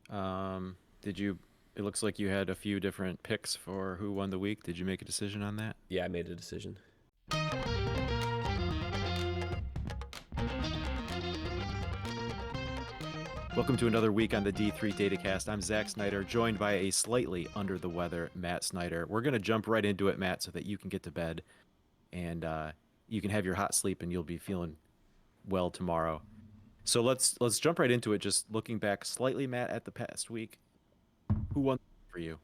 Did you? It looks like you had a few different picks for who won the week. Did you make a decision on that? Yeah, I made a decision. Welcome to another week on the D3 Datacast. I'm Zach Snyder, joined by a slightly under the weather Matt Snyder. We're going to jump right into it, Matt, so that you can get to bed and you can have your hot sleep and you'll be feeling well tomorrow. So let's jump right into it. Just looking back slightly, Matt, at the past week. Who won for you?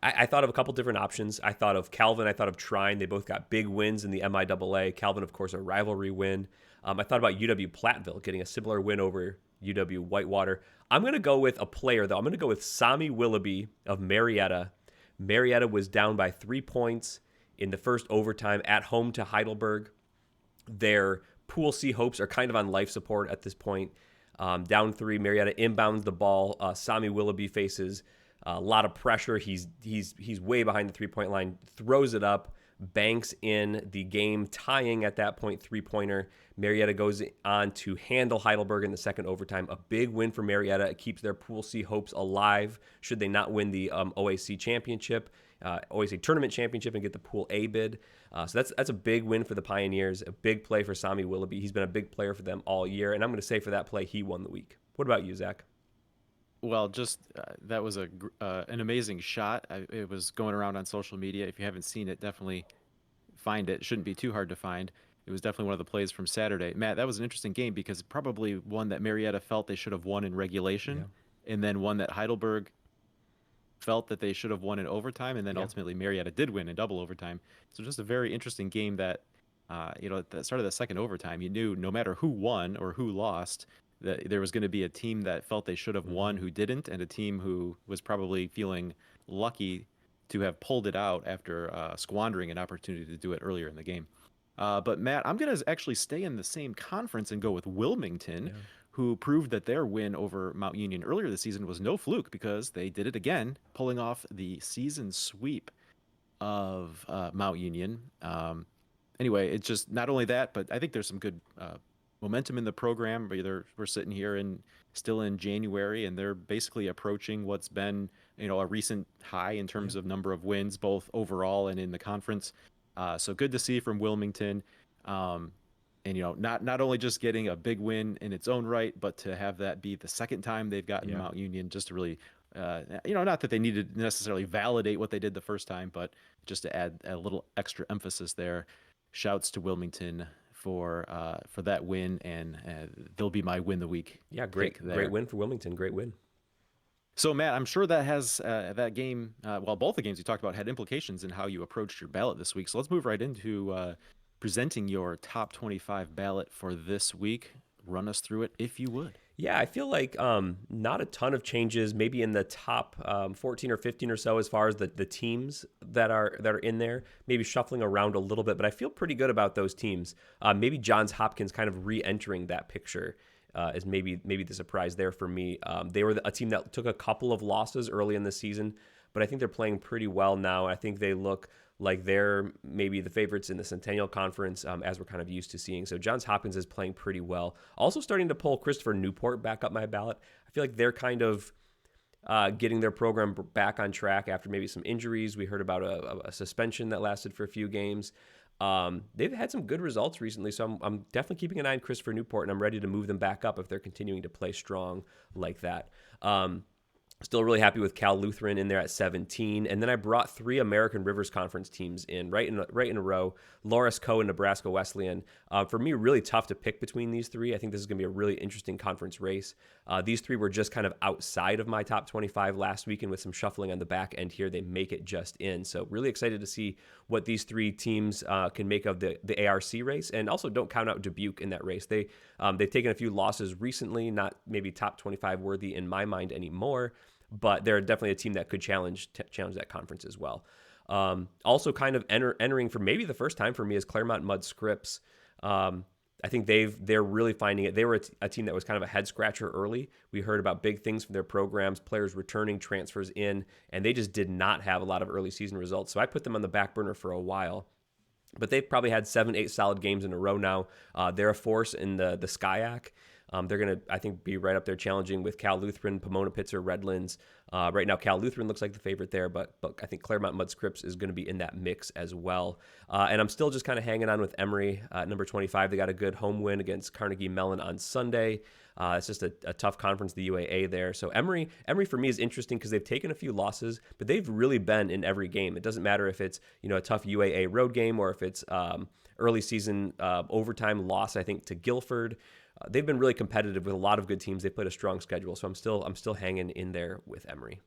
I thought of a couple different options. I thought of Calvin. I thought of Trine. They both got big wins in the MIAA. Calvin, of course, a rivalry win. I thought about UW-Platteville getting a similar win over UW-Whitewater. I'm going to go with a player, though. I'm going to go with Sami Willoughby of Marietta. Marietta was down by 3 points in the first overtime at home to Heidelberg. Their Pool C hopes are kind of on life support at this point. Down three, Marietta inbounds the ball. Sami Willoughby faces a lot of pressure. He's way behind the 3-point line, throws it up, banks in the game tying at that point 3-pointer. Marietta goes on to handle Heidelberg in the second overtime. A big win for Marietta. It keeps their Pool C hopes alive should they not win the OAC championship, OAC tournament championship, and get the Pool A bid. So that's a big win for the Pioneers, a big play for Sami Willoughby. He's been a big player for them all year, and I'm going to say for that play, he won the week. What about you, Zach? Well, just that was an amazing shot. It was going around on social media. If you haven't seen it, definitely find it. It shouldn't be too hard to find. It was definitely one of the plays from Saturday. Matt, that was an interesting game because probably one that Marietta felt they should have won in Yeah, regulation, and then one that Heidelberg felt that they should have won in overtime, and then yeah. ultimately Marietta did win in double overtime. So just a very interesting game that, at the start of the second overtime, you knew no matter who won or who lost, that there was going to be a team that felt they should have won Mm-hmm. who didn't, and a team who was probably feeling lucky to have pulled it out after squandering an opportunity to do it earlier in the game. But Matt, I'm going to actually stay in the same conference and go with Wilmington, Yeah. who proved that their win over Mount Union earlier this season was no fluke because they did it again, pulling off the season sweep of Mount Union. Anyway, it's just not only that, but I think there's some good momentum in the program. We're sitting here and still in January, and they're basically approaching what's been a recent high in Yeah. terms of number of wins, both overall and in the conference. So good to see from Wilmington. Um, and not only just getting a big win in its own right, but to have that be the second time they've gotten Yeah. Mount Union, just to really, not that they needed to necessarily validate what they did the first time, but just to add a little extra emphasis there. Shouts to Wilmington for that win, and they'll be my win the week Yeah, pick great there. win for Wilmington. Great win. So Matt, I'm sure that has that game. Well, both the games you talked about had implications in how you approached your ballot this week. So let's move right into presenting your top 25 ballot for this week. Run us through it if you would. Yeah, I feel like not a ton of changes, maybe in the top 14 or 15 or so as far as the teams that are in there, maybe shuffling around a little bit, but I feel pretty good about those teams. Maybe Johns Hopkins kind of re-entering that picture is maybe the surprise there for me. They were a team that took a couple of losses early in the season, but I think they're playing pretty well now. I think they look like they're maybe the favorites in the Centennial Conference, as we're kind of used to seeing. So Johns Hopkins is playing pretty well. Also starting to pull Christopher Newport back up my ballot. I feel like they're kind of getting their program back on track after maybe some injuries. We heard about a suspension that lasted for a few games. They've had some good results recently, so I'm definitely keeping an eye on Christopher Newport, and I'm ready to move them back up if they're continuing to play strong like that. Still really happy with Cal Lutheran in there at 17. And then I brought three American Rivers Conference teams in right in a row. Loris Co. and Nebraska Wesleyan. For me, really tough to pick between these three. I think this is going to be a really interesting conference race. These three were just kind of outside of my top 25 last week, and with some shuffling on the back end here, they make it just in. So really excited to see what these three teams can make of the ARC race. And also don't count out Dubuque in that race. They've taken a few losses recently, not maybe top 25 worthy in my mind anymore, but they're definitely a team that could challenge that conference as well. Also, kind of entering for maybe the first time for me is Claremont Mud Scripps. I think they're really finding it. They were a team that was kind of a head scratcher early. We heard about big things from their programs, players returning, transfers in, and they just did not have a lot of early season results. So I put them on the back burner for a while. But they've probably had 7, 8 solid games in a row now. They're a force in the SCIAC. They're going to, I think, be right up there challenging with Cal Lutheran, Pomona Pitzer, Redlands. Right now, Cal Lutheran looks like the favorite there, but I think Claremont Mudd Scripps is going to be in that mix as well. And I'm still just kind of hanging on with Emory at number 25. They got a good home win against Carnegie Mellon on Sunday. It's just a tough conference, the UAA there. So Emory for me is interesting because they've taken a few losses, but they've really been in every game. It doesn't matter if it's a tough UAA road game or if it's early season overtime loss, I think, to Guilford. They've been really competitive with a lot of good teams. They played a strong schedule, so I'm still hanging in there with Emory.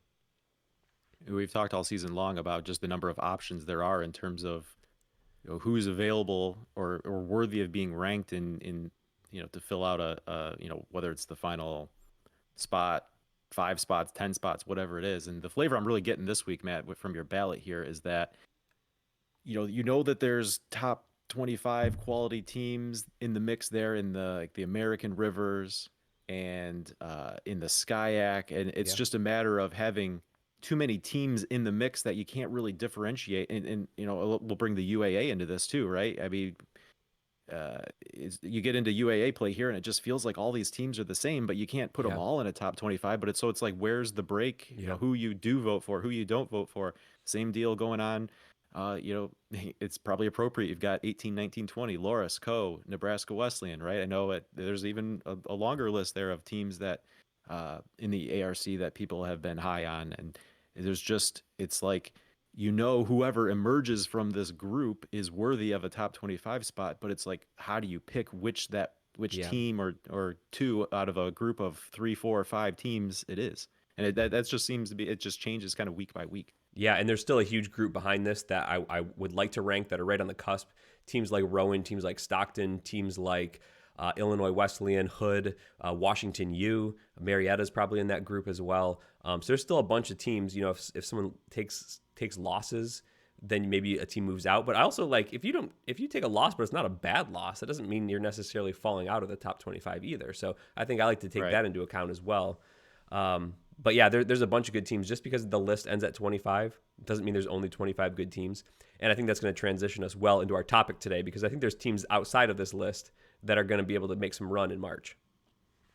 We've talked all season long about just the number of options there are in terms of who's available or worthy of being ranked in to fill out a whether it's the final spot, 5 spots, 10 spots, whatever it is. And the flavor I'm really getting this week, Matt, from your ballot here is that that there's top 25 quality teams in the mix there in the American Rivers and in the SCIAC, and it's Yeah. just a matter of having too many teams in the mix that you can't really differentiate. And we'll bring the UAA into this too, right? I mean, you get into UAA play here, and it just feels like all these teams are the same, but you can't put them Yeah. all in a top 25. But it's like, where's the break? Yeah. Who you do vote for, who you don't vote for. Same deal going on. It's probably appropriate. You've got 18, 19, 20, Loras, Co, Nebraska Wesleyan, right? I know there's even a longer list there of teams that in the ARC that people have been high on, and it's like whoever emerges from this group is worthy of a top 25 spot, but it's like, how do you pick which Yeah. team or two out of a group of 3, 4, or 5 teams it is? And that just seems to be, it just changes kind of week by week. Yeah, and there's still a huge group behind this that I would like to rank that are right on the cusp. Teams like Rowan, teams like Stockton, teams like Illinois Wesleyan, Hood, Washington U, Marietta's probably in that group as well. So there's still a bunch of teams. If someone takes losses, then maybe a team moves out. But I also like if you take a loss, but it's not a bad loss, that doesn't mean you're necessarily falling out of the top 25 either. So I think I like to take Right. that into account as well. But yeah, there's a bunch of good teams. Just because the list ends at 25 doesn't mean there's only 25 good teams. And I think that's going to transition us well into our topic today because I think there's teams outside of this list that are going to be able to make some run in March.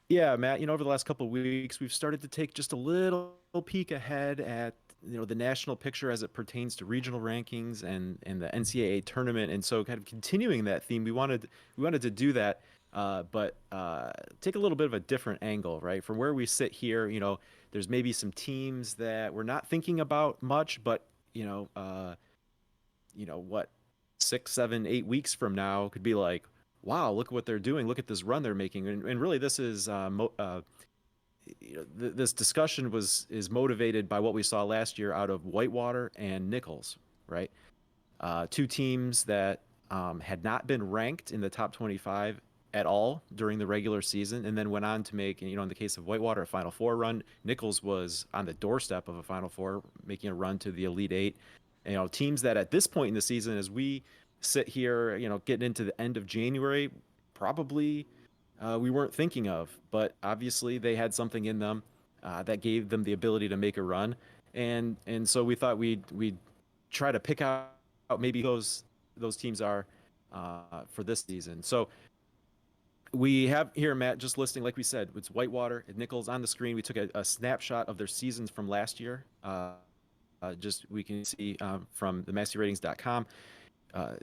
Yeah, Matt, over the last couple of weeks, we've started to take just a little peek ahead at the national picture as it pertains to regional rankings and the NCAA tournament. And so kind of continuing that theme, we wanted to do that, but take a little bit of a different angle, right? From where we sit here, there's maybe some teams that we're not thinking about much, but what, 6, 7, 8 weeks from now could be like, wow, look at what they're doing. Look at this run they're making. And really, this is this discussion is motivated by what we saw last year out of Whitewater and Nichols, right? Two teams that had not been ranked in the top 25 at all during the regular season, and then went on to make, in the case of Whitewater, a Final Four run. Nichols was on the doorstep of a Final Four, making a run to the Elite Eight. Teams that at this point in the season, as we sit here, getting into the end of January, probably we weren't thinking of, but obviously they had something in them that gave them the ability to make a run, and so we thought we'd try to pick out maybe those teams are for this season. So we have here, Matt, just listing, like we said, it's Whitewater and Nichols on the screen. We took a snapshot of their seasons from last year. Just we can see from the MasseyRatings.com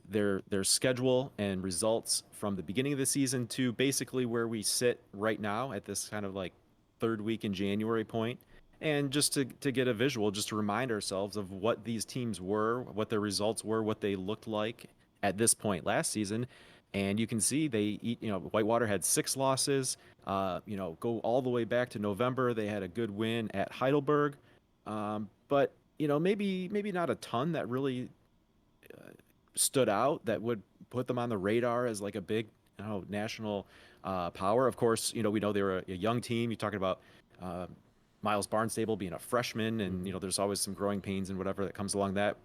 their schedule and results from the beginning of the season to basically where we sit right now at this kind of like third week in January point. And just to get a visual, just to remind ourselves of what these teams were, what their results were, what they looked like at this point last season. And you can see Whitewater had 6 losses. Go all the way back to November. They had a good win at Heidelberg, but maybe not a ton that really stood out that would put them on the radar as like a big national power. Of course, we know they were a young team. You're talking about Miles Barnstable being a freshman, and Mm-hmm. there's always some growing pains and whatever that comes along that,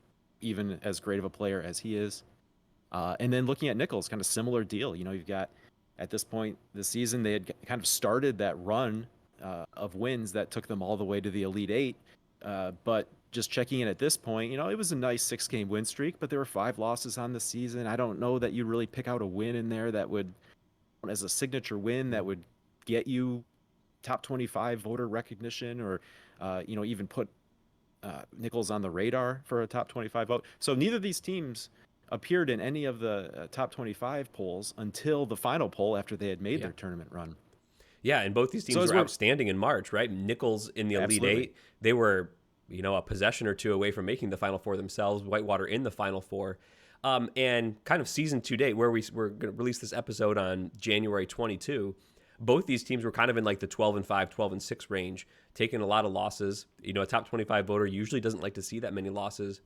even as great of a player as he is. And then looking at Nichols, kind of similar deal. You've got at this point this season they had kind of started that run of wins that took them all the way to the Elite Eight, but just checking in at this point, it was a nice 6-game win streak, but there were 5 losses on the season. I don't know that you'd really pick out a win in there that would, as a signature win, that would get you top 25 voter recognition, or even put Nichols on the radar for a top 25 vote. So neither of these teams appeared in any of the top 25 polls until the final poll after they had made Yeah. their tournament run. Yeah, and both these So teams as were we're outstanding in March, right? Nichols in the Elite absolutely Eight, they were, a possession or two away from making the Final Four themselves. Whitewater in the Final Four. And kind of season to date, where we're going to release this episode on January 22, both these teams were kind of in like the 12 and 5, 12 and 6 range, taking a lot of losses. A top 25 voter usually doesn't like to see that many losses.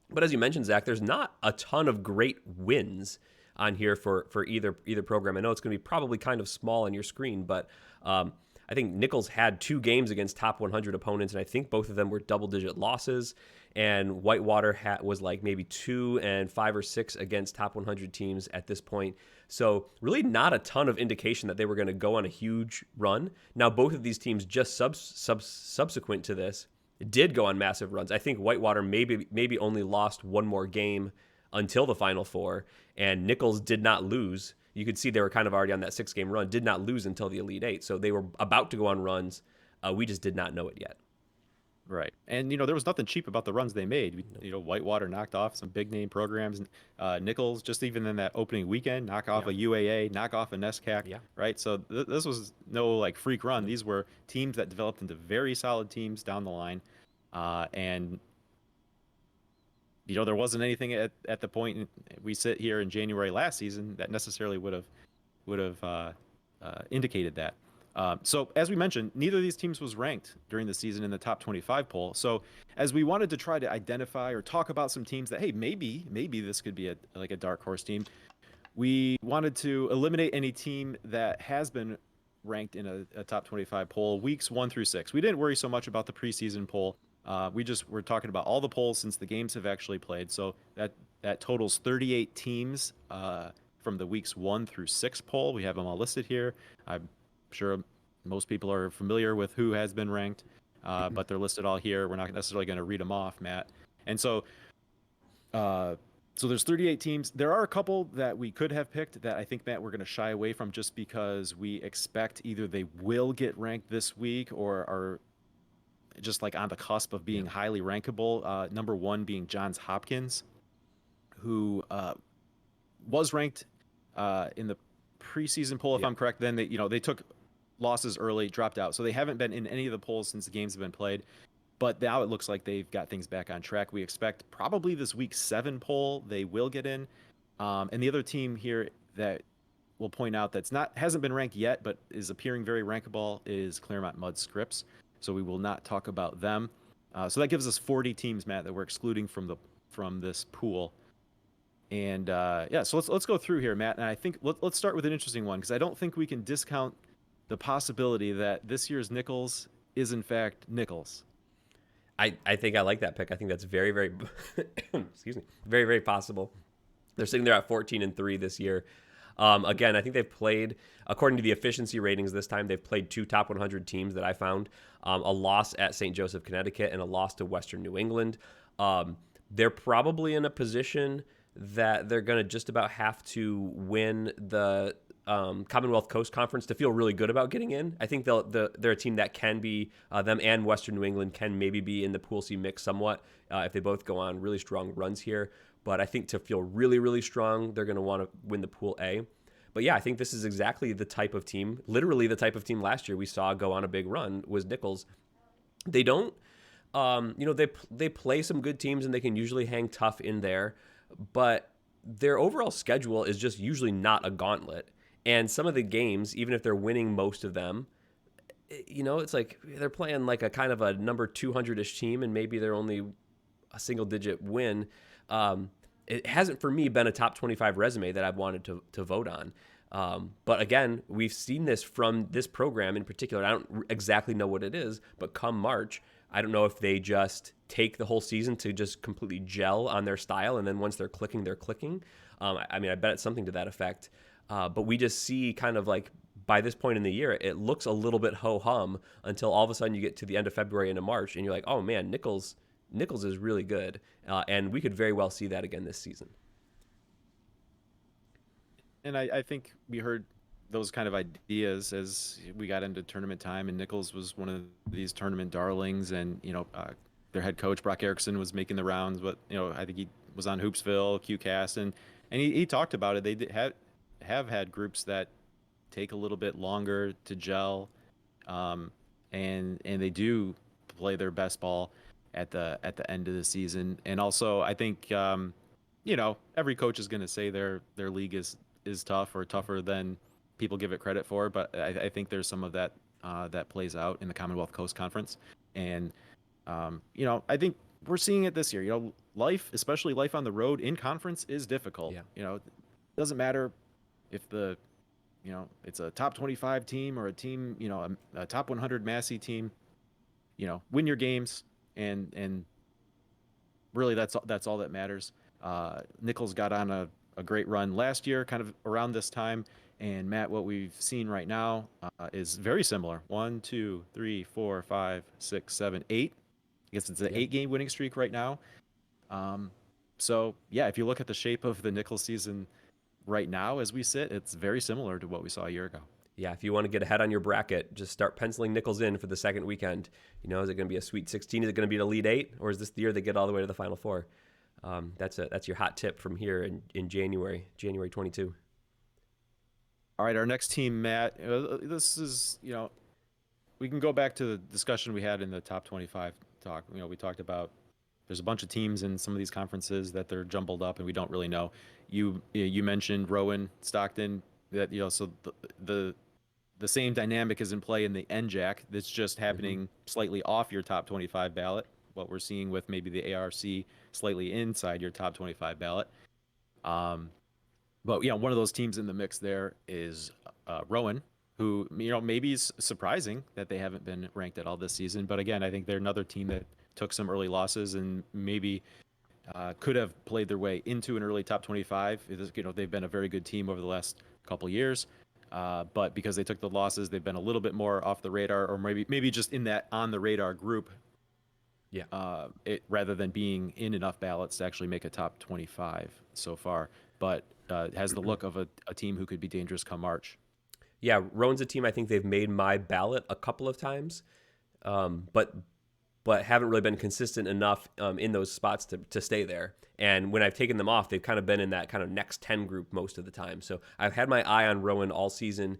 But as you mentioned, Zach, there's not a ton of great wins on here for either program. I know it's going to be probably kind of small on your screen, but I think Nichols had 2 games against top 100 opponents, and I think both of them were double-digit losses. And Whitewater was like maybe 2 and 5 or 6 against top 100 teams at this point. So really not a ton of indication that they were going to go on a huge run. Now, both of these teams just subsequent to this did go on massive runs. I think Whitewater maybe only lost one more game until the Final Four, and Nichols did not lose. You could see they were kind of already on that 6-game run, did not lose until the Elite Eight. So they were about to go on runs. We just did not know it yet. right. And there was nothing cheap about the runs they made. Whitewater knocked off some big name programs. Nichols, just even in that opening weekend, knock off Yeah. a UAA, knock off a NESCAC. Yeah. Right. So this was no like freak run. These were teams that developed into very solid teams down the line. And there wasn't anything at the point we sit here in January last season that necessarily would have indicated that. So as we mentioned, neither of these teams was ranked during the season in the top 25 poll. So as we wanted to try to identify or talk about some teams that, hey, maybe this could be a dark horse team, we wanted to eliminate any team that has been ranked in a top 25 poll weeks 1 through 6. We didn't worry so much about the preseason poll. We're talking about all the polls since the games have actually played. So that totals 38 teams from the weeks 1 through 6 poll. We have them all listed here. I'm sure most people are familiar with who has been ranked, but they're listed all here. We're not necessarily going to read them off, Matt. And so there's 38 teams. There are a couple that we could have picked that I think, Matt, we're going to shy away from just because we expect either they will get ranked this week or are just like on the cusp of being highly rankable. Number 1 being Johns Hopkins, who was ranked in the preseason poll, if I'm correct. Then they took losses early, dropped out, so they haven't been in any of the polls since the games have been played. But now it looks like they've got things back on track. We expect probably this week 7 poll they will get in. And the other team here that we'll point out hasn't been ranked yet, but is appearing very rankable is Claremont Mudd Scripps. So we will not talk about them. So that gives us 40 teams, Matt, that we're excluding from this pool. And so let's go through here, Matt. And I think let's start with an interesting one, because I don't think we can discount the possibility that this year's Nichols is in fact Nichols. I think I like that pick. I think that's very, very, excuse me, very, very possible. They're sitting there at 14-3 this year. Again, I think they've played, according to the efficiency ratings this time, they've played 2 top 100 teams that I found. A loss at St. Joseph, Connecticut, and a loss to Western New England. They're probably in a position that they're going to just about have to win the Commonwealth Coast Conference to feel really good about getting in. I think they're a team that can be, them and Western New England can maybe be in the Pool C mix somewhat if they both go on really strong runs here. But I think to feel really, really strong, they're going to want to win the Pool A. But yeah, I think this is exactly the type of team, literally the type of team last year we saw go on a big run was Nichols. They don't, they play some good teams and they can usually hang tough in there, but their overall schedule is just usually not a gauntlet. And some of the games, even if they're winning most of them, it's like they're playing like a kind of a number 200-ish team and maybe they're only a single-digit win. It hasn't, for me, been a top 25 resume that I've wanted to vote on. But again, we've seen this from this program in particular. I don't exactly know what it is, but come March, I don't know if they just take the whole season to just completely gel on their style, and then once they're clicking, they're clicking. I bet it's something to that effect. But we just see kind of like by this point in the year, it looks a little bit ho-hum until all of a sudden you get to the end of February into March, and you're like, oh man, Nichols is really good, and we could very well see that again this season. And I think we heard those kind of ideas as we got into tournament time, and Nichols was one of these tournament darlings, and their head coach Brock Erickson was making the rounds, but I think he was on Hoopsville, QCast, and he talked about it. They have had groups that take a little bit longer to gel, um, and they do play their best ball at the end of the season. And also, I think every coach is going to say their league is tough or tougher than people give it credit for, but I think there's some of that that plays out in the Commonwealth Coast Conference, and I think we're seeing it this year. Life, especially life on the road in conference, is difficult. Yeah. It doesn't matter if it's a top 25 team or a team, a top 100 Massey team. Win your games, and really that's all that matters. Nichols got on a great run last year, kind of around this time. And Matt, what we've seen right now is very similar. One, two, three, four, five, six, seven, eight. I guess it's an Yeah. 8-game winning streak right now. Um, so yeah, if you look at the shape of the Nichols season right now as we sit, it's very similar to what we saw a year ago. Yeah, if you want to get ahead on your bracket, just start penciling Nichols in for the second weekend. Is it going to be a Sweet 16? Is it going to be an Elite Eight, or is this the year they get all the way to the Final Four? That's your hot tip from here in January 22. All right, our next team, Matt. This is we can go back to the discussion we had in the top 25 talk. We talked about there's a bunch of teams in some of these conferences that they're jumbled up and we don't really know. You mentioned Rowan, Stockton, that so the same dynamic is in play in the NJAC. That's just Mm-hmm. happening slightly off your top 25 ballot. What we're seeing with maybe the ARC slightly inside your top 25 ballot. Um, but one of those teams in the mix there is Rowan, who maybe is surprising that they haven't been ranked at all this season. But again, I think they're another team that took some early losses and maybe could have played their way into an early top 25. They've been a very good team over the last couple years. But because they took the losses, they've been a little bit more off the radar, or maybe just in that on the radar group, Yeah. rather than being in enough ballots to actually make a top 25 so far. But has the look of a team who could be dangerous come March. Yeah, Rowan's a team I think they've made my ballot a couple of times, but haven't really been consistent enough in those spots to stay there. And when I've taken them off, they've kind of been in that kind of next 10 group most of the time. So I've had my eye on Rowan all season,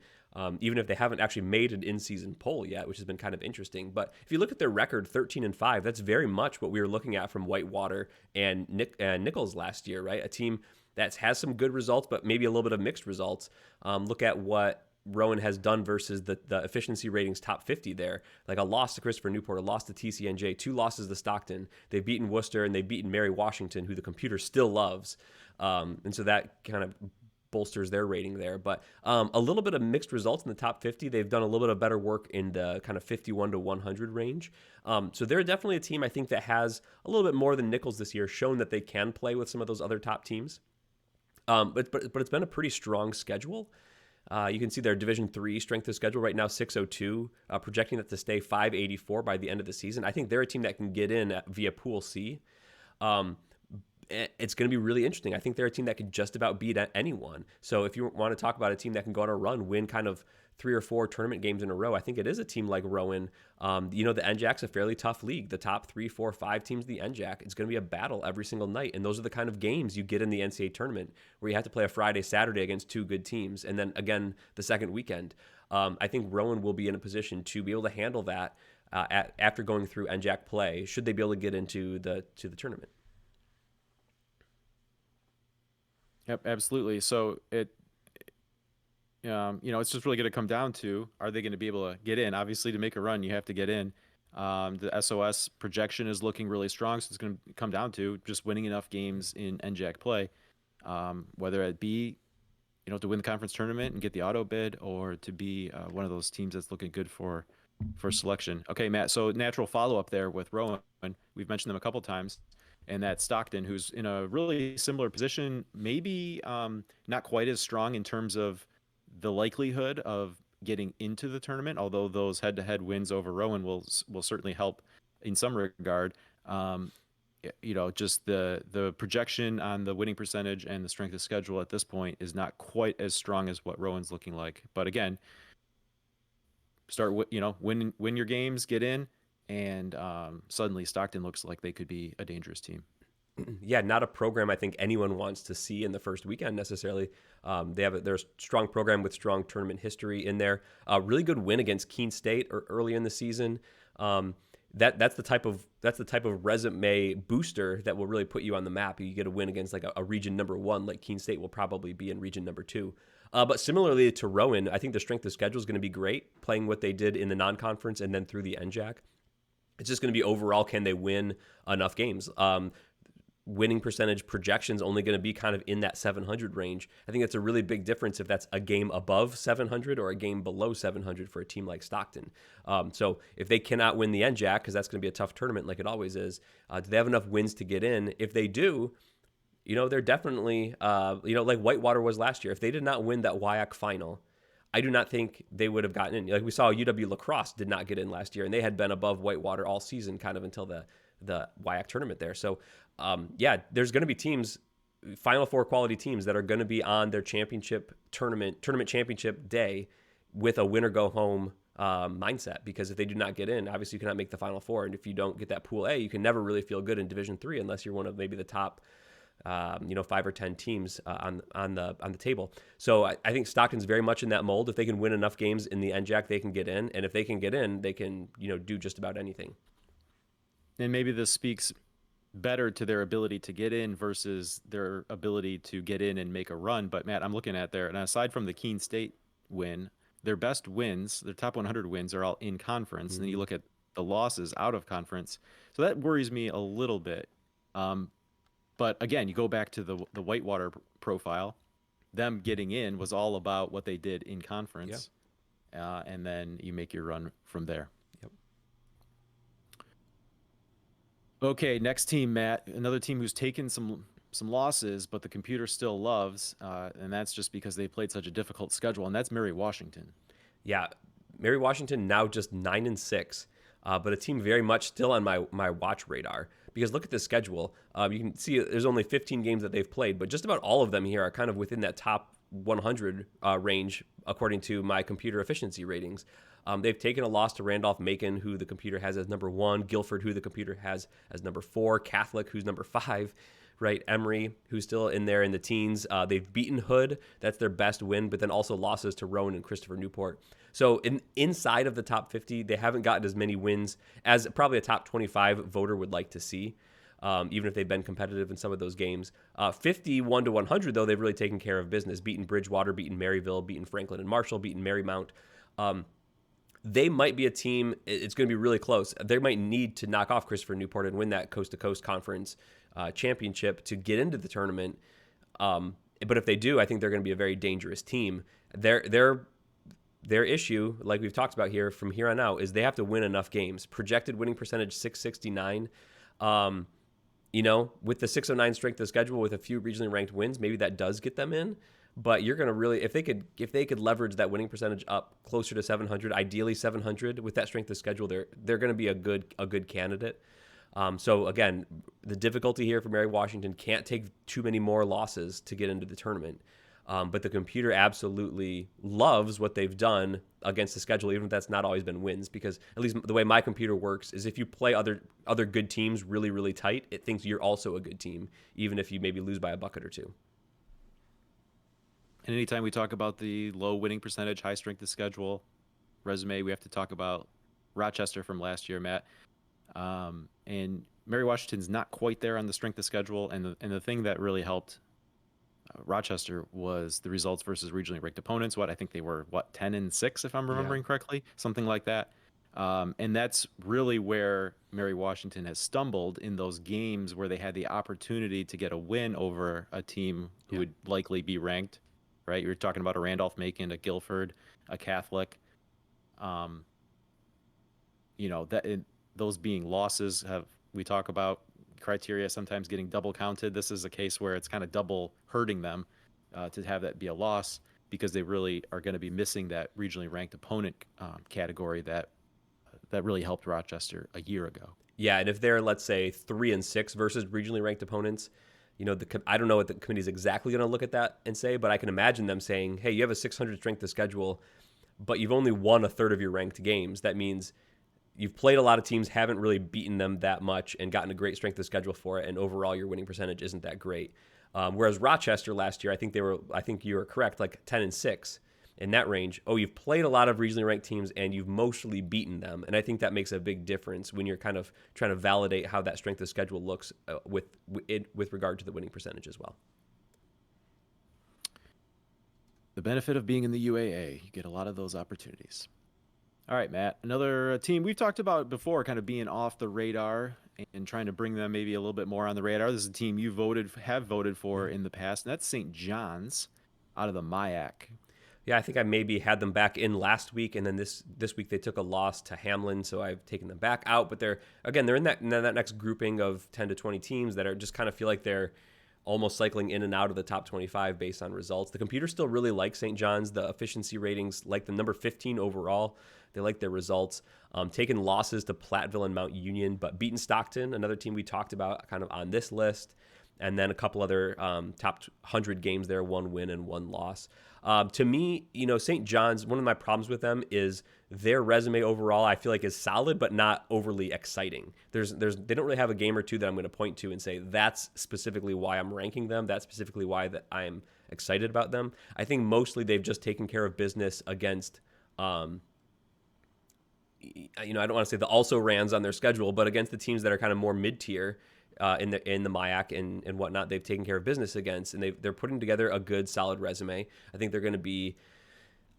even if they haven't actually made an in-season poll yet, which has been kind of interesting. But if you look at their record, 13-5, that's very much what we were looking at from Whitewater and Nichols last year, right? A team that has some good results, but maybe a little bit of mixed results. Look at what Rowan has done versus the efficiency ratings top 50 there. Like a loss to Christopher Newport, a loss to TCNJ, 2 losses to Stockton. They've beaten Worcester and they've beaten Mary Washington, who the computer still loves. And so that kind of bolsters their rating there. But a little bit of mixed results in the top 50. They've done a little bit of better work in the kind of 51 to 100 range. So they're definitely a team I think that has a little bit more than Nichols this year, shown that they can play with some of those other top teams. But it's been a pretty strong schedule. You can see their Division III strength of schedule right now, 602, projecting that to stay 584 by the end of the season. I think they're a team that can get in via Pool C. It's going to be really interesting. I think they're a team that could just about beat anyone. So if you want to talk about a team that can go on a run, win kind of 3 or 4 tournament games in a row, I think it is a team like Rowan. The NJAC's a fairly tough league. The top 3, 4, 5 teams of the NJAC, it's going to be a battle every single night. And those are the kind of games you get in the NCAA tournament where you have to play a Friday, Saturday against 2 good teams. And then again, the second weekend. I think Rowan will be in a position to be able to handle that after going through NJAC play, should they be able to get into the tournament. Yep, absolutely. So it's just really going to come down to, are they going to be able to get in? Obviously, to make a run, you have to get in. The SOS projection is looking really strong, so it's going to come down to just winning enough games in NJAC play, whether it be, to win the conference tournament and get the auto bid, or to be one of those teams that's looking good for selection. Okay, Matt. So natural follow up there with Rowan. We've mentioned them a couple times, and that's Stockton, who's in a really similar position, maybe not quite as strong in terms of the likelihood of getting into the tournament, although those head-to-head wins over Rowan will certainly help in some regard. just the projection on the winning percentage and the strength of schedule at this point is not quite as strong as what Rowan's looking like. But again, win your games, get in, and suddenly Stockton looks like they could be a dangerous team. Yeah, not a program I think anyone wants to see in the first weekend necessarily. They're a strong program with strong tournament history in there. Really good win against Keene State early in the season. That's the type of resume booster that will really put you on the map. You get a win against like a region number one, like Keene State will probably be in region number two. But similarly to Rowan, I think the strength of schedule is going to be great, playing what they did in the non-conference and then through the NJAC. It's just going to be overall, can they win enough games? Winning percentage projections only going to be kind of in that 700 range. I think that's a really big difference if that's a game above 700 or a game below 700 for a team like Stockton. So if they cannot win the NJAC, because that's going to be a tough tournament like it always is, do they have enough wins to get in? If they do, they're definitely, like Whitewater was last year. If they did not win that WIAC final, I do not think they would have gotten in. Like we saw UW-Lacrosse did not get in last year, and they had been above Whitewater all season kind of until the WIAC tournament there. So, there's going to be teams, Final Four quality teams that are going to be on their tournament championship day with a win or go home mindset. Because if they do not get in, obviously you cannot make the Final Four, and if you don't get that Pool A, you can never really feel good in Division III unless you're one of maybe the top 5 or 10 teams on the table. So I think Stockton's very much in that mold. If they can win enough games in the NJAC, they can get in, and if they can get in, they can do just about anything. And maybe this speaks better to their ability to get in versus their ability to get in and make a run. But Matt, I'm looking at there, and aside from the Keene State win, their best wins, their top 100 wins, are all in conference. And then you look at the losses out of conference, so that worries me a little bit. But again, you go back to the Whitewater profile. Them getting in was all about what they did in conference, and then you make your run from there. Yep. Okay, next team, Matt. Another team who's taken some losses, but the computer still loves, and that's just because they played such a difficult schedule, and that's Mary Washington. Yeah, Mary Washington now just 9-6, but a team very much still on my watch radar. Because look at the schedule. You can see there's only 15 games that they've played, but just about all of them here are kind of within that top 100 range, according to my computer efficiency ratings. They've taken a loss to Randolph-Macon, who the computer has as number 1, Guilford, who the computer has as number 4, Catholic, who's number 5, right? Emory, who's still in there in the teens. They've beaten Hood. That's their best win, but then also losses to Rowan and Christopher Newport. So inside of the top 50, they haven't gotten as many wins as probably a top 25 voter would like to see, even if they've been competitive in some of those games. 51 to 100, though, they've really taken care of business. Beaten Bridgewater, beaten Maryville, beaten Franklin and Marshall, beaten Marymount. They might be a team, it's going to be really close. They might need to knock off Christopher Newport and win that coast-to-coast conference championship to get into the tournament. But if they do, I think they're going to be a very dangerous team. Their issue, like we've talked about here from here on out, is they have to win enough games. Projected winning percentage 669. With the 609 strength of schedule with a few regionally ranked wins, maybe that does get them in. But you're going to really, if they could leverage that winning percentage up closer to 700, ideally 700 with that strength of schedule, they're going to be a good candidate. So again, the difficulty here for Mary Washington, can't take too many more losses to get into the tournament. But the computer absolutely loves what they've done against the schedule, even if that's not always been wins, because at least the way my computer works is if you play other good teams really, really tight, it thinks you're also a good team, even if you maybe lose by a bucket or two. And anytime we talk about the low winning percentage, high strength of schedule resume, we have to talk about Rochester from last year, Matt. And Mary Washington's not quite there on the strength of schedule, and the thing that really helped Rochester was the results versus regionally ranked opponents. I think they were 10-6 if I'm remembering correctly, something like that. And that's really where Mary Washington has stumbled in those games where they had the opportunity to get a win over a team who would likely be ranked. Right, you're talking about a Randolph-Macon, a Guilford, a Catholic. Those being losses we talk about criteria sometimes getting double counted. This is a case where it's kind of double hurting them to have that be a loss, because they really are going to be missing that regionally ranked opponent category that that really helped Rochester a year ago. Yeah, and if they're, let's say, 3-6 versus regionally ranked opponents, I don't know what the committee is exactly going to look at that and say, but I can imagine them saying, "Hey, you have a 600 strength of schedule, but you've only won a third of your ranked games. That means you've played a lot of teams, haven't really beaten them that much, and gotten a great strength of schedule for it, and overall your winning percentage isn't that great." Whereas Rochester last year, I think you were correct, like 10-6 in that range. Oh, you've played a lot of regionally ranked teams and you've mostly beaten them, and I think that makes a big difference when you're kind of trying to validate how that strength of schedule looks with regard to the winning percentage as well. The benefit of being in the UAA, you get a lot of those opportunities. All right, Matt. Another team we've talked about before, kind of being off the radar and trying to bring them maybe a little bit more on the radar. This is a team you have voted for in the past, and that's St. John's out of the MIAC. Yeah, I think I maybe had them back in last week, and then this week they took a loss to Hamlin, so I've taken them back out. But they're in that next grouping of 10 to 20 teams that are just kind of feel like they're almost cycling in and out of the top 25 based on results. The computer still really likes St. John's. The efficiency ratings like them, number 15 overall. They like their results. Taken losses to Platteville and Mount Union, but beaten Stockton, another team we talked about kind of on this list. And then a couple other top 100 games there, 1 win and 1 loss. To me, St. John's, one of my problems with them is their resume overall, I feel like is solid, but not overly exciting. They don't really have a game or two that I'm going to point to and say, that's specifically why I'm ranking them. That's specifically why that I'm excited about them. I think mostly they've just taken care of business against, I don't want to say the also rans on their schedule, but against the teams that are kind of more mid-tier in the MIAC and whatnot, they've taken care of business against, and they're putting together a good, solid resume. I think they're going to be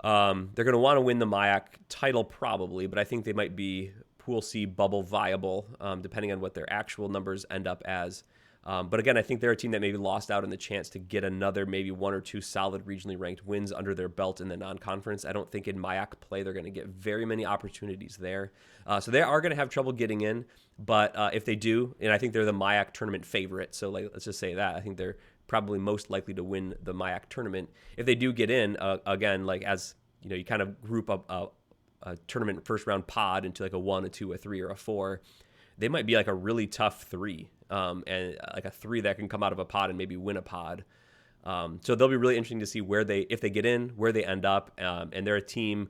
they're going to want to win the MIAC title probably, but I think they might be Pool C bubble viable depending on what their actual numbers end up as. But again, I think they're a team that maybe lost out on the chance to get another maybe 1 or 2 solid regionally ranked wins under their belt in the non-conference. I don't think in MIAC play they're going to get very many opportunities there. So they are going to have trouble getting in. But if they do, and I think they're the MIAC tournament favorite, so let's just say that. I think they're probably most likely to win the MIAC tournament. If they do get in, again, like as you kind of group up a tournament first round pod into like a 1, a 2, a 3, or a 4. They might be like a really tough 3, and like a 3 that can come out of a pod and maybe win a pod. So they'll be really interesting to see if they get in, where they end up. And they're a team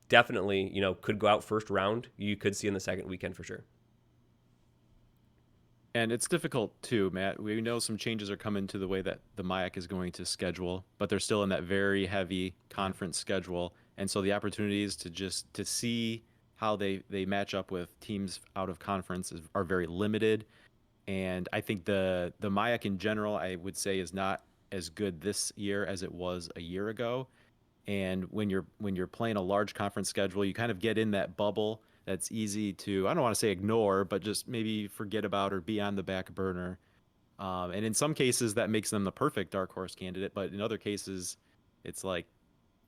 definitely, could go out first round. You could see in the second weekend for sure. And it's difficult too, Matt. We know some changes are coming to the way that the MIAC is going to schedule, but they're still in that very heavy conference schedule. And so the opportunities to see how they match up with teams out of conference are very limited. And I think the MIAC in general, I would say, is not as good this year as it was a year ago. And when you're playing a large conference schedule, you kind of get in that bubble that's easy to, I don't want to say ignore, but just maybe forget about or be on the back burner. And in some cases, that makes them the perfect dark horse candidate. But in other cases, it's like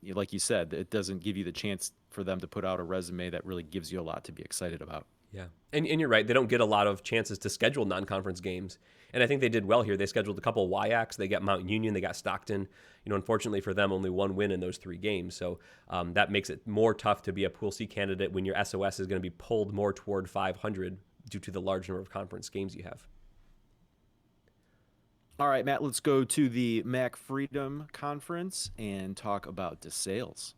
you said, it doesn't give you the chance for them to put out a resume that really gives you a lot to be excited about. Yeah. And you're right. They don't get a lot of chances to schedule non-conference games. And I think they did well here. They scheduled a couple of WIACs. They got Mount Union. They got Stockton. Unfortunately for them, only 1 win in those 3 games. So that makes it more tough to be a Pool C candidate when your SOS is going to be pulled more toward 500 due to the large number of conference games you have. All right, Matt, let's go to the MAC Freedom Conference and talk about DeSales.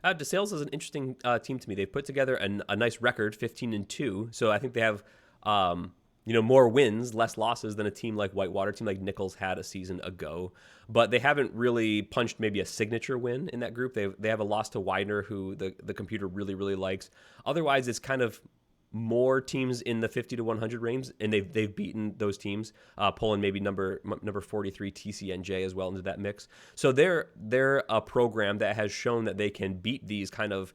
DeSales is an interesting team to me. They've put together a nice record, 15-2. So I think they have, more wins, less losses than a team like Whitewater, a team like Nichols had a season ago. But they haven't really punched maybe a signature win in that group. They have a loss to Widener, who the computer really, really likes. Otherwise, it's kind of more teams in the 50 to 100 range, and they've beaten those teams, pulling maybe number 43 TCNJ as well into that mix. So they're a program that has shown that they can beat these kind of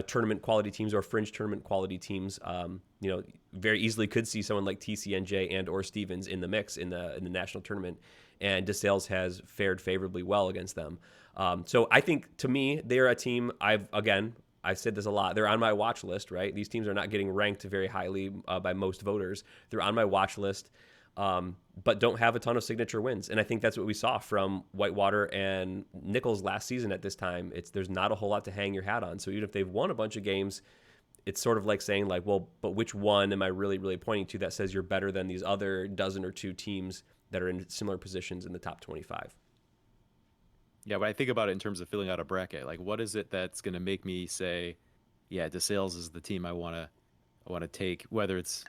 tournament quality teams or fringe tournament quality teams. Very easily could see someone like TCNJ and or Stevens in the mix in the national tournament, and DeSales has fared favorably well against them. So I think, to me, they're a team I've said this a lot. They're on my watch list, right? These teams are not getting ranked very highly by most voters. They're on my watch list, but don't have a ton of signature wins. And I think that's what we saw from Whitewater and Nichols last season at this time. There's not a whole lot to hang your hat on. So even if they've won a bunch of games, it's sort of like saying like, well, but which one am I really pointing to that says you're better than these other dozen or two teams that are in similar positions in the top 25? Yeah, but I think about it in terms of filling out a bracket. Like, what is it that's going to make me say, yeah, DeSales is the team I want to take, whether it's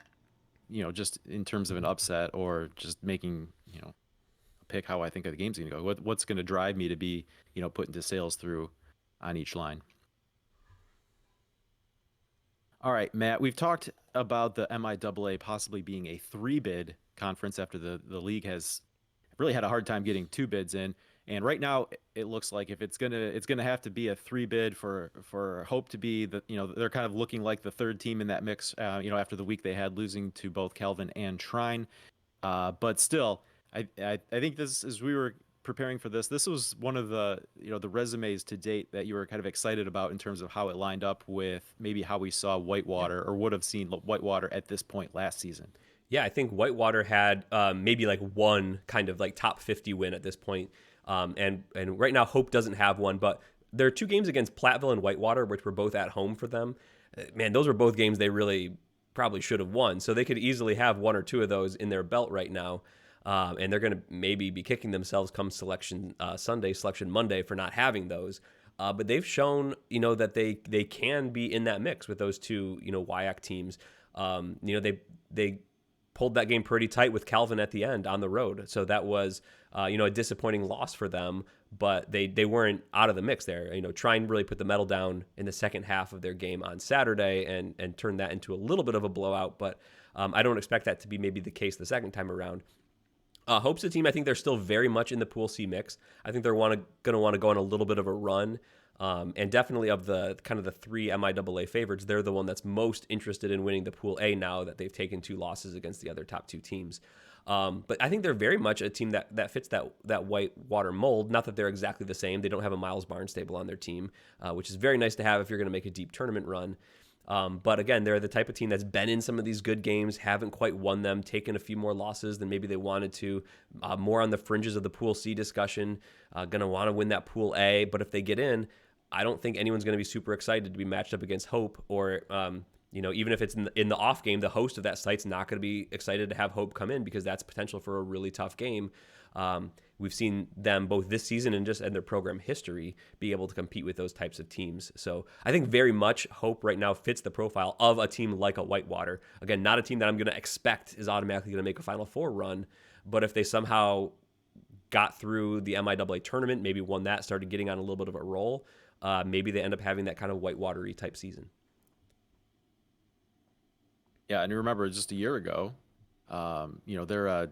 just in terms of an upset or just making a pick how I think the game's going to go. What's going to drive me to be putting DeSales through on each line? All right, Matt, we've talked about the MIAA possibly being a three bid conference after the league has really had a hard time getting two bids in. And right now, it looks like if it's gonna have to be a three bid for Hope to be they're kind of looking like the third team in that mix. After the week they had losing to both Calvin and Trine. But still, I think this as we were preparing for this was one of the resumes to date that you were kind of excited about in terms of how it lined up with maybe how we saw Yeah. Whitewater or would have seen Whitewater at this point last season. Yeah, I think Whitewater had maybe like one kind of like top 50 win at this point. And right now Hope doesn't have one, but there are two games against Platteville and Whitewater, which were both at home for them. Man, those were both games they really probably should have won. So they could easily have one or two of those in their belt right now. And they're going to maybe be kicking themselves come selection Sunday, selection Monday for not having those. But they've shown, that they can be in that mix with those two, WIAC teams. They pulled that game pretty tight with Calvin at the end on the road. So that was, a disappointing loss for them, but they weren't out of the mix there. Try and really put the medal down in the second half of their game on Saturday and turn that into a little bit of a blowout. But I don't expect that to be maybe the case the second time around. Hope's a team, I think they're still very much in the Pool C mix. I think they're going to want to go on a little bit of a run. And definitely of the kind of the three MIAA favorites, they're the one that's most interested in winning the Pool A now that they've taken two losses against the other top two teams. But I think they're very much a team that fits that Whitewater mold. Not that they're exactly the same. They don't have a Miles Barnstable on their team, which is very nice to have if you're going to make a deep tournament run. But again, they're the type of team that's been in some of these good games, haven't quite won them, taken a few more losses than maybe they wanted to, more on the fringes of the Pool C discussion, going to want to win that Pool A. But if they get in, I don't think anyone's going to be super excited to be matched up against Hope or, even if it's in the off game, the host of that site's not going to be excited to have Hope come in because that's potential for a really tough game. We've seen them both this season and just in their program history be able to compete with those types of teams. So I think very much Hope right now fits the profile of a team like a Whitewater. Again, not a team that I'm going to expect is automatically going to make a Final Four run, but if they somehow got through the MIAA tournament, maybe won that, started getting on a little bit of a roll, maybe they end up having that kind of Whitewater-y type season. Yeah, and you remember just a year ago, they're a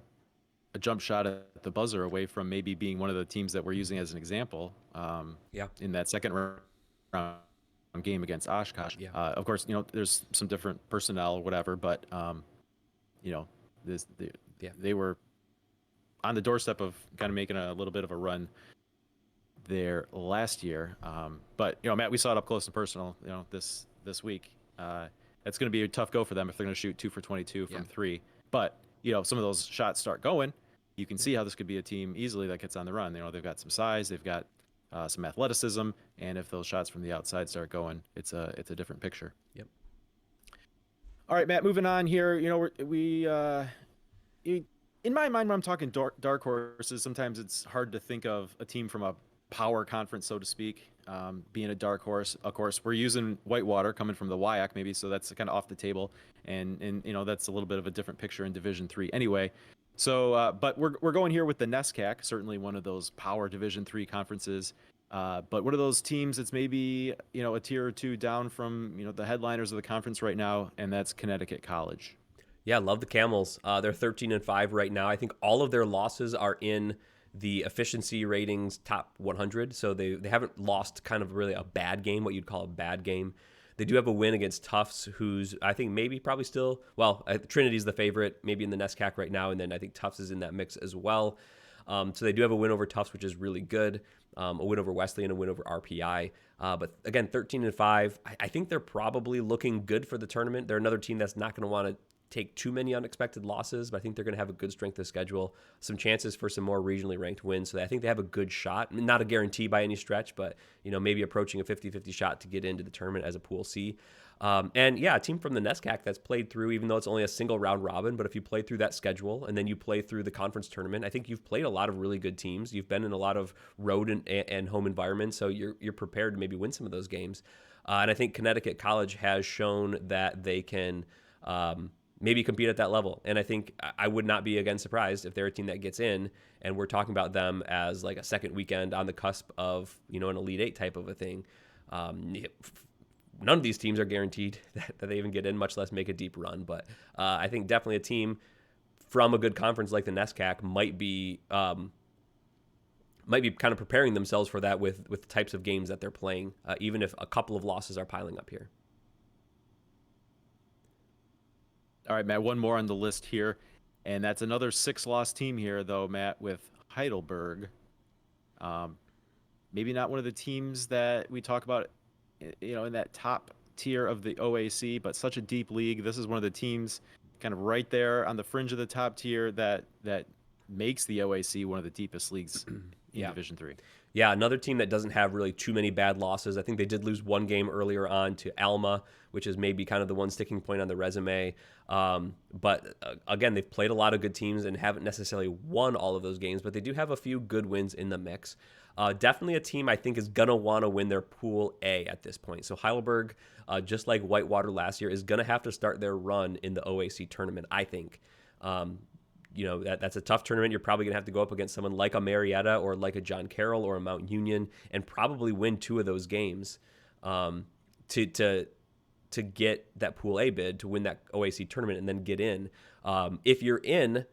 jump shot at the buzzer away from maybe being one of the teams that we're using as an example Yeah. in that second round game against Oshkosh. Yeah. Of course, there's some different personnel or whatever, but you know, this Yeah. they were on the doorstep of kind of making a little bit of a run there last year. But Matt, we saw it up close and personal. This week. That's going to be a tough go for them if they're going to shoot 2 for 22 from three. But some of those shots start going. You can see how this could be a team easily that gets on the run. They've got some size, they've got some athleticism, and if those shots from the outside start going, it's a different picture. Yep. All right, Matt. Moving on here. In my mind, when I'm talking dark horses, sometimes it's hard to think of a team from a power conference, so to speak, being a dark horse. Of course, we're using Whitewater coming from the WIAC, maybe, so that's kind of off the table, and that's a little bit of a different picture in Division III anyway. So, but we're going here with the NESCAC, certainly one of those power Division III conferences. But one of those teams that's maybe a tier or two down from the headliners of the conference right now, and that's Connecticut College. Yeah, love the Camels. They're 13-5 right now. I think all of their losses are in the efficiency ratings top 100. So they haven't lost kind of really a bad game, what you'd call a bad game. They do have a win against Tufts, who's I think maybe probably still, Trinity's the favorite, maybe in the NESCAC right now, and then I think Tufts is in that mix as well. So they do have a win over Tufts, which is really good. A win over Wesley and a win over RPI. But again, 13-5. I think they're probably looking good for the tournament. They're another team that's not going to want to take too many unexpected losses, but I think they're going to have a good strength of schedule, some chances for some more regionally ranked wins. So I think they have a good shot. Not a guarantee by any stretch, but maybe approaching a 50-50 shot to get into the tournament as a Pool C. And yeah, a team from the NESCAC that's played through, even though it's only a single round robin, but if you play through that schedule and then you play through the conference tournament, I think you've played a lot of really good teams. You've been in a lot of road and home environments, so you're prepared to maybe win some of those games. And I think Connecticut College has shown that they can maybe compete at that level. And I think I would not be again surprised if they're a team that gets in and we're talking about them as like a second weekend on the cusp of, an Elite Eight type of a thing. None of these teams are guaranteed that they even get in, much less make a deep run. But I think definitely a team from a good conference like the NESCAC might be kind of preparing themselves for that with the types of games that they're playing, even if a couple of losses are piling up here. All right, Matt, one more on the list here, and that's another 6-loss team here, though, Matt, with Heidelberg. Maybe not one of the teams that we talk about, in that top tier of the OAC, but such a deep league. This is one of the teams kind of right there on the fringe of the top tier that makes the OAC one of the deepest leagues in Division III. Yeah, another team that doesn't have really too many bad losses. I think they did lose one game earlier on to Alma, which is maybe kind of the one sticking point on the resume. But again, they've played a lot of good teams and haven't necessarily won all of those games, but they do have a few good wins in the mix. Definitely a team I think is going to want to win their Pool A at this point. So Heidelberg, just like Whitewater last year, is going to have to start their run in the OAC tournament, I think. That's a tough tournament. You're probably going to have to go up against someone like a Marietta or like a John Carroll or a Mount Union and probably win 2 of those games to get that Pool A bid, to win that OAC tournament and then get in. If you're in,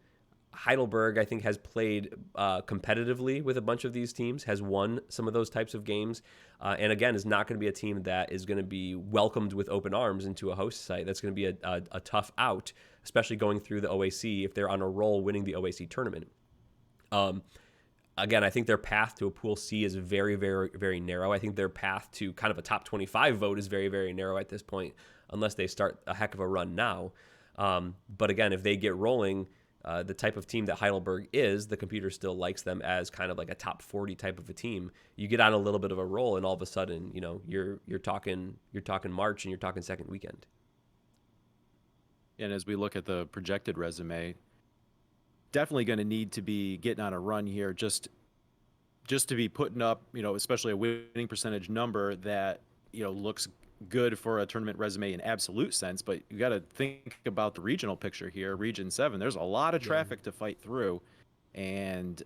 Heidelberg, I think, has played competitively with a bunch of these teams, has won some of those types of games, and again, is not going to be a team that is going to be welcomed with open arms into a host site. That's going to be a tough out, especially going through the OAC if they're on a roll winning the OAC tournament. Again, I think their path to a Pool C is very, very, very narrow. I think their path to kind of a top 25 vote is very, very narrow at this point, unless they start a heck of a run now. But again, if they get rolling, the type of team that Heidelberg is, the computer still likes them as kind of like a top 40 type of a team. You get on a little bit of a roll, and all of a sudden, you're talking March and you're talking second weekend. And as we look at the projected resume, definitely going to need to be getting on a run here, just to be putting up, especially a winning percentage number that looks good for a tournament resume in absolute sense, but you got to think about the regional picture here. Region 7, there's a lot of traffic to fight through, and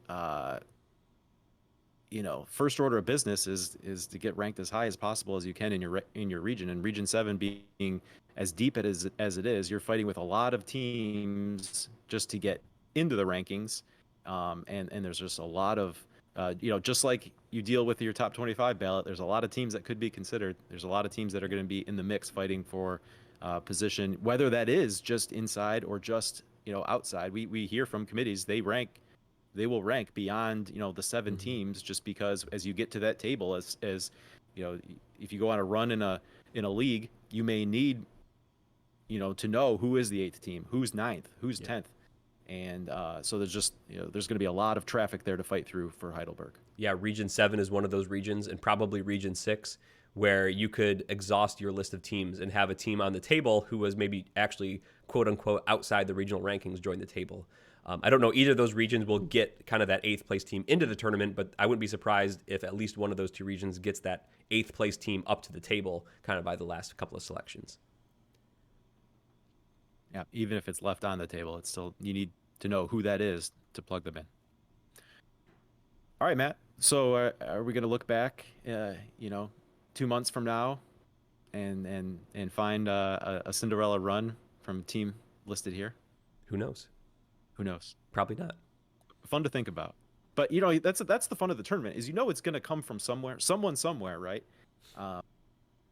first order of business is to get ranked as high as possible as you can in your region. And Region 7 being as deep as it is, you're fighting with a lot of teams just to get into the rankings, and there's just a lot of just like you deal with your top 25 ballot, there's a lot of teams that could be considered. There's a lot of teams that are going to be in the mix fighting for position, whether that is just inside or just outside. We hear from committees they will rank beyond the 7 teams, just because as you get to that table, as if you go on a run in a league, you may need to know who is the 8th team, who's 9th, who's 10th. And so there's just, there's going to be a lot of traffic there to fight through for Heidelberg. Yeah, Region 7 is one of those regions, and probably Region 6, where you could exhaust your list of teams and have a team on the table who was maybe actually, quote unquote, outside the regional rankings join the table. I don't know either of those regions will get kind of that 8th place team into the tournament, but I wouldn't be surprised if at least one of those 2 regions gets that 8th place team up to the table kind of by the last couple of selections. Yeah, even if it's left on the table, it's still, you need to know who that is to plug them in. All right, Matt. So are we going to look back, 2 months from now, and find a Cinderella run from team listed here? Who knows? Who knows? Probably not. Fun to think about. But that's the fun of the tournament, is it's going to come from somewhere, someone somewhere, right?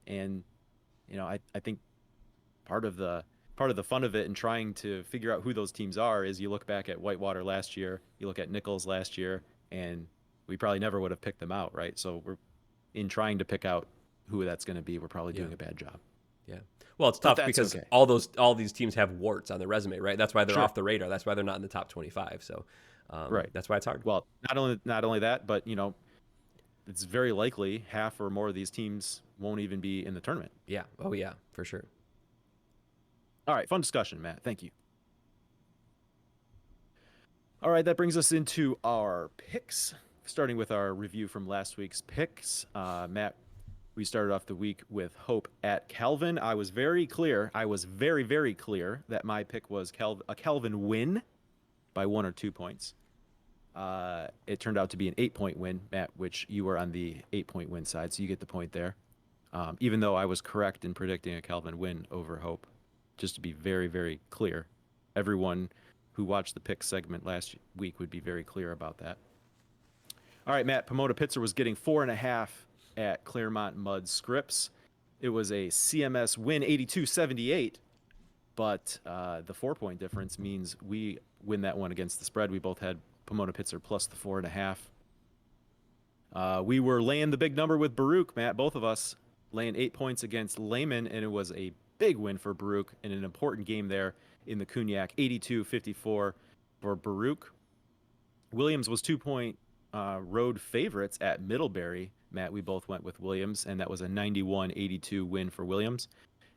And I think part of the fun of it and trying to figure out who those teams are is you look back at Whitewater last year, you look at Nichols last year, and we probably never would have picked them out, right? So we're in trying to pick out who that's going to be, we're probably doing a bad job. Yeah. Well, it's but tough that's because okay. all these teams have warts on their resume, right? That's why they're Sure. off the radar. That's why they're not in the top 25. So Right. that's why it's hard. Well, not only that, but it's very likely half or more of these teams won't even be in the tournament. Yeah. Oh yeah, for sure. All right, fun discussion, Matt. Thank you. All right, that brings us into our picks. Starting with our review from last week's picks, Matt, we started off the week with Hope at Calvin. I was very clear. I was very, very clear that my pick was a Calvin win by 1 or 2 points. It turned out to be an 8-point win, Matt, which you were on the 8-point win side, so you get the point there. Even though I was correct in predicting a Calvin win over Hope, just to be very, very clear. Everyone who watched the pick segment last week would be very clear about that. All right, Matt, Pomona Pitzer was getting 4.5 at Claremont Mud Scripps. It was a CMS win 82-78, but the 4-point difference means we win that one against the spread. We both had Pomona Pitzer plus the 4.5. We were laying the big number with Baruch, Matt, both of us, laying 8 points against Lehman, and it was a big win for Baruch in an important game there in the Cognac, 82-54 for Baruch. Williams was 2-point road favorites at Middlebury. Matt, we both went with Williams, and that was a 91-82 win for Williams.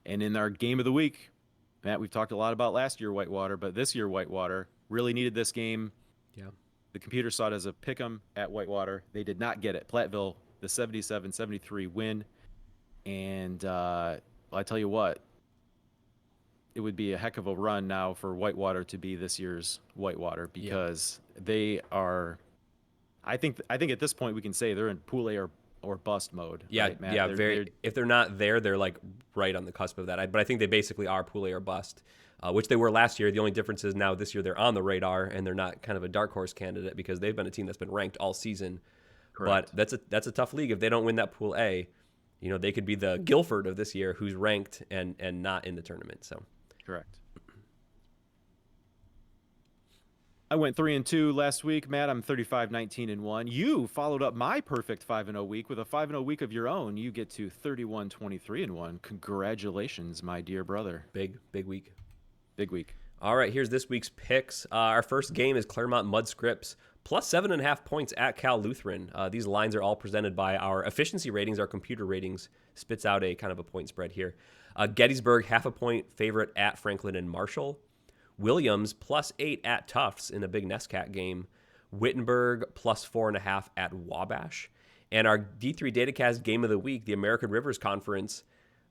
And in our game of the week, Matt, we've talked a lot about last year Whitewater, but this year Whitewater really needed this game. Yeah. The computer saw it as a pick 'em at Whitewater. They did not get it. Platteville, the 77-73 win. And I tell you what, it would be a heck of a run now for Whitewater to be this year's Whitewater because they are. I think at this point we can say they're in pool A or bust mode. Yeah, right, Matt? yeah, very. If they're not there, they're like right on the cusp of that. But I think they basically are pool A or bust, which they were last year. The only difference is now this year they're on the radar and they're not kind of a dark horse candidate because they've been a team that's been ranked all season. Correct. But that's a tough league. If they don't win that pool A, they could be the Guilford of this year, who's ranked and not in the tournament. So correct. I went 3-2 last week, Matt. I'm 35-19-1. You followed up my perfect 5-0 week with a 5-0 week of your own. You get to 31-23-1. Congratulations, my dear brother. big week. Big week. All right, here's this week's picks. Our first game is Claremont Mud Scripps, plus 7.5 points at Cal Lutheran. These lines are all presented by our efficiency ratings. Our computer ratings spits out a kind of a point spread here. Gettysburg, 0.5 point favorite at Franklin and Marshall. Williams, plus 8 at Tufts in a big NESCAC game. Wittenberg, plus 4.5 at Wabash. And our D3 Datacast game of the week, the American Rivers Conference,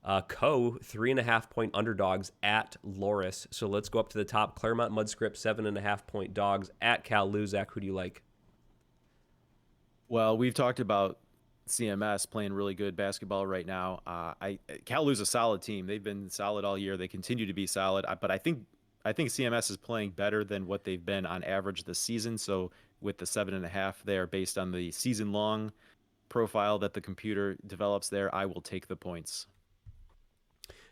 3.5 point underdogs at Loris. So let's go up to the top. Claremont Mud Scripps, 7.5 point dogs at Cal Luzak. Who do you like? Well, we've talked about CMS playing really good basketball right now. Cal Lu's a solid team. They've been solid all year. They continue to be solid. But I think CMS is playing better than what they've been on average this season. So with the 7.5 there, based on the season-long profile that the computer develops there, I will take the points.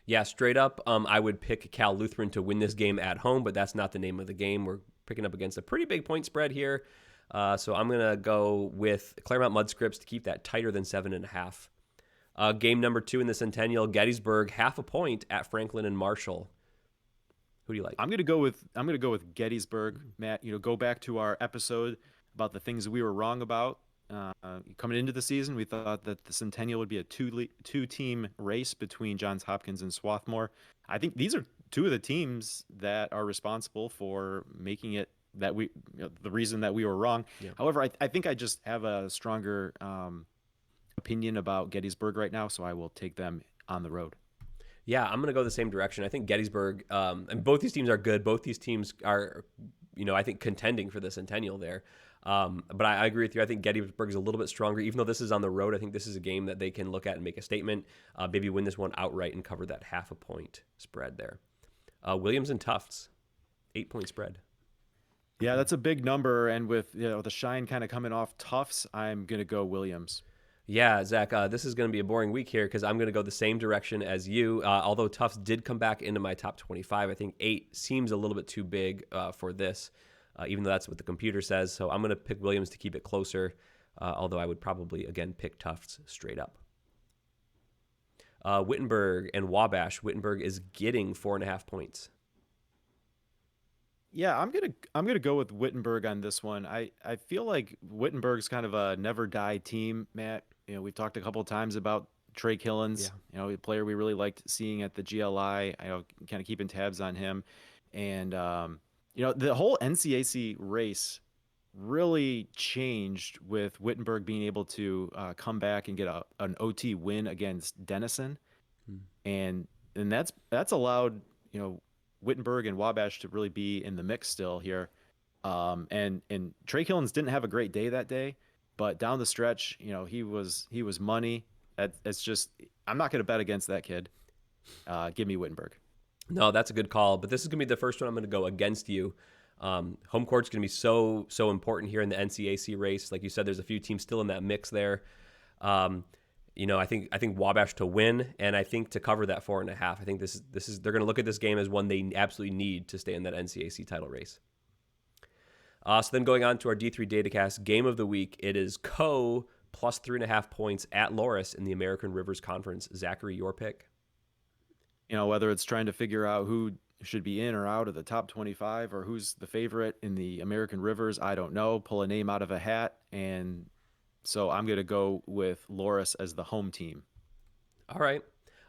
Yeah, straight up, I would pick Cal Lutheran to win this game at home, but that's not the name of the game. We're picking up against a pretty big point spread here. So I'm going to go with Claremont Mud Scripps to keep that tighter than 7.5. Game number 2 in the Centennial, Gettysburg, 0.5 point at Franklin and Marshall. Who do you like? I'm gonna go with Gettysburg, Matt. Go back to our episode about the things we were wrong about coming into the season. We thought that the Centennial would be a two-team race between Johns Hopkins and Swarthmore. I think these are two of the teams that are responsible for making it that the reason that we were wrong. Yeah. However, I think I just have a stronger opinion about Gettysburg right now, so I will take them on the road. Yeah, I'm going to go the same direction. I think Gettysburg, and both these teams are good. Both these teams are, I think contending for the Centennial there. But I agree with you. I think Gettysburg is a little bit stronger. Even though this is on the road, I think this is a game that they can look at and make a statement, maybe win this one outright and cover that 0.5 point spread there. Williams and Tufts, 8-point spread. Yeah, that's a big number. And with the shine kind of coming off Tufts, I'm going to go Williams. Yeah, Zach, this is going to be a boring week here because I'm going to go the same direction as you. Although Tufts did come back into my top 25, I think 8 seems a little bit too big for this, even though that's what the computer says. So I'm going to pick Williams to keep it closer, although I would probably, again, pick Tufts straight up. Wittenberg and Wabash. Wittenberg is getting 4.5 points. Yeah, I'm gonna go with Wittenberg on this one. I feel like Wittenberg's kind of a never die team, Matt. We've talked a couple of times about Trey Yeah. Killens, a player we really liked seeing at the GLI. I know kind of keeping tabs on him. And the whole NCAC race really changed with Wittenberg being able to come back and get an OT win against Denison, Hmm. and that's allowed Wittenberg and Wabash to really be in the mix still here. And Trey Killens didn't have a great day that day, but down the stretch, he was money. That's just I'm not going to bet against that kid. Give me Wittenberg. No, that's a good call. But this is going to be the first one I'm going to go against you. Home court's going to be so important here in the NCAC race. Like you said, there's a few teams still in that mix there. I think Wabash to win, and I think to cover that 4.5. I think this is they're going to look at this game as one they absolutely need to stay in that NCAC title race. So then going on to our D3 Datacast game of the week, it is Co plus 3.5 points at Loras in the American Rivers Conference. Zachary, your pick. Whether it's trying to figure out who should be in or out of the top 25 or who's the favorite in the American Rivers, I don't know. Pull a name out of a hat, and so I'm going to go with Loras as the home team. All right.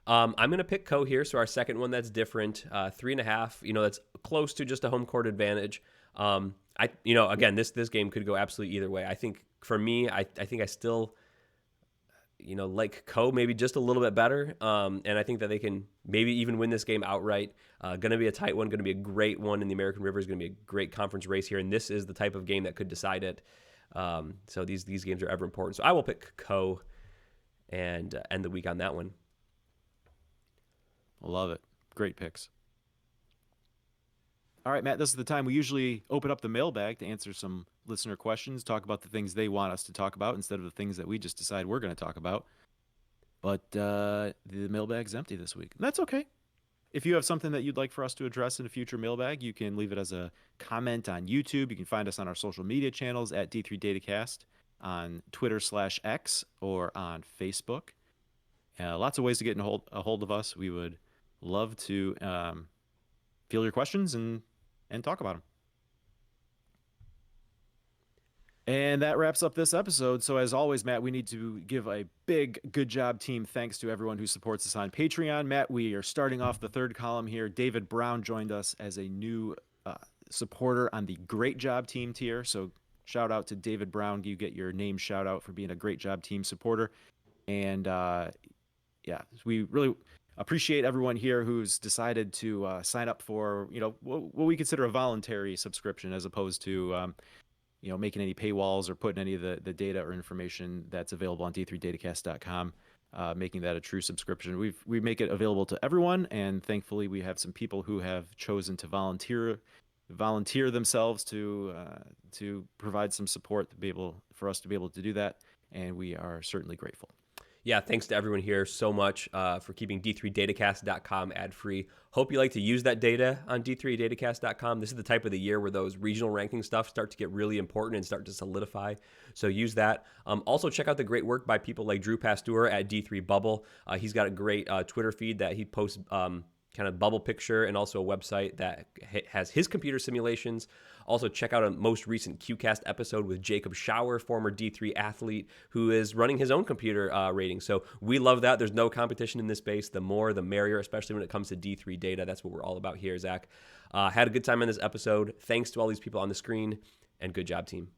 I'm going to pick Co here. So our second one that's different, 3.5. That's close to just a home court advantage. Again, this game could go absolutely either way. I think for me, I think I still, like Co maybe just a little bit better. And I think that they can maybe even win this game outright. Going to be a tight one. Going to be a great one in the American River. Is going to be a great conference race here, and this is the type of game that could decide it. So these games are ever important. So I will pick Co and end the week on that one. Love it. Great picks. All right, Matt, this is the time we usually open up the mailbag to answer some listener questions, talk about the things they want us to talk about instead of the things that we just decide we're going to talk about. But the mailbag's empty this week. And that's okay. If you have something that you'd like for us to address in a future mailbag, you can leave it as a comment on YouTube. You can find us on our social media channels at D3Datacast, on Twitter/X, or on Facebook. Lots of ways to get a hold of us. We would love to field your questions and talk about them. And that wraps up this episode. So as always, Matt, we need to give a big good job team thanks to everyone who supports us on Patreon. Matt, we are starting off the third column here. David Brown joined us as a new supporter on the Great Job Team tier. So shout out to David Brown. You get your name shout out for being a Great Job Team supporter. And we really appreciate everyone here who's decided to sign up for, what we consider a voluntary subscription as opposed to making any paywalls or putting any of the data or information that's available on d3datacast.com, making that a true subscription. We make it available to everyone, and thankfully we have some people who have chosen to volunteer themselves to provide some support for us to be able to do that, and we are certainly grateful. Yeah, thanks to everyone here so much for keeping d3datacast.com ad-free. Hope you like to use that data on d3datacast.com. This is the type of the year where those regional ranking stuff start to get really important and start to solidify. So use that. Also, check out the great work by people like Drew Pasteur at D3Bubble. He's got a great Twitter feed that he posts kind of bubble picture, and also a website that has his computer simulations. Also, check out a most recent QCast episode with Jacob Schauer, former D3 athlete, who is running his own computer rating. So we love that. There's no competition in this space. The more, the merrier, especially when it comes to D3 data. That's what we're all about here, Zach. Had a good time in this episode. Thanks to all these people on the screen, and good job, team.